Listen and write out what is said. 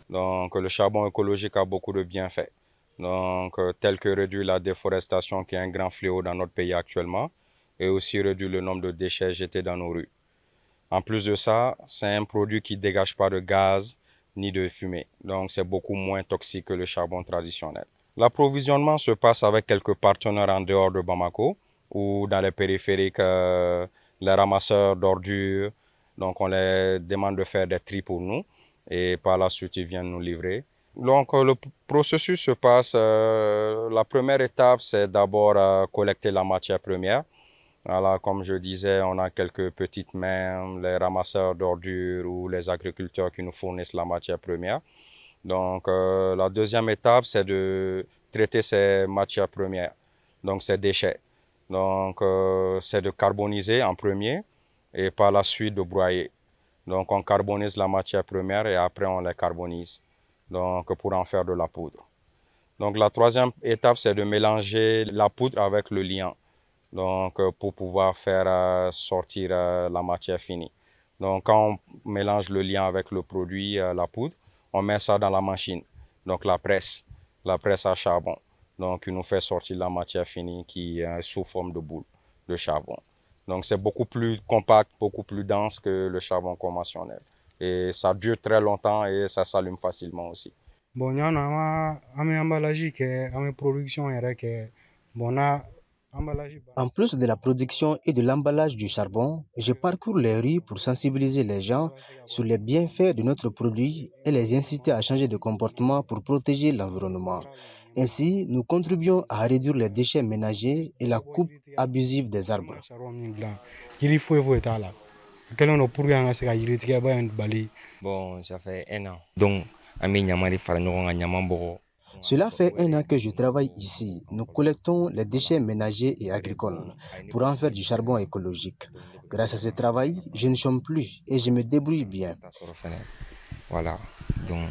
Donc le charbon écologique a beaucoup de bienfaits. Donc, tel que réduire la déforestation qui est un grand fléau dans notre pays actuellement et aussi réduire le nombre de déchets jetés dans nos rues. En plus de ça, c'est un produit qui ne dégage pas de gaz ni de fumée. Donc, c'est beaucoup moins toxique que le charbon traditionnel. L'approvisionnement se passe avec quelques partenaires en dehors de Bamako ou dans les périphériques, les ramasseurs d'ordures. Donc, on les demande de faire des tri pour nous et par la suite, ils viennent nous livrer. Donc, le processus se passe, la première étape, c'est d'abord collecter la matière première. Voilà, comme je disais, on a quelques petites mains, les ramasseurs d'ordures ou les agriculteurs qui nous fournissent la matière première. Donc, la deuxième étape, c'est de traiter ces matières premières, donc ces déchets. Donc, c'est de carboniser en premier et par la suite de broyer. Donc, on carbonise la matière première et après, on les carbonise donc, pour en faire de la poudre. Donc, la troisième étape, c'est de mélanger la poudre avec le liant. Donc, pour pouvoir faire sortir la matière finie. Donc, quand on mélange le liant avec le produit, la poudre, on met ça dans la machine, donc la presse à charbon. Donc, il nous fait sortir la matière finie qui est sous forme de boule de charbon. Donc, c'est beaucoup plus compact, beaucoup plus dense que le charbon conventionnel. Et ça dure très longtemps et ça s'allume facilement aussi. Bon, nous avons un emballage qui est une production bon, En plus de la production et de l'emballage du charbon, je parcours les rues pour sensibiliser les gens sur les bienfaits de notre produit et les inciter à changer de comportement pour protéger l'environnement. Ainsi, nous contribuons à réduire les déchets ménagers et la coupe abusive des arbres. Bon, ça fait un an. Donc, Cela fait un an que je travaille ici. Nous collectons les déchets ménagers et agricoles pour en faire du charbon écologique. Grâce à ce travail, je ne chôme plus et je me débrouille bien. Voilà. Donc,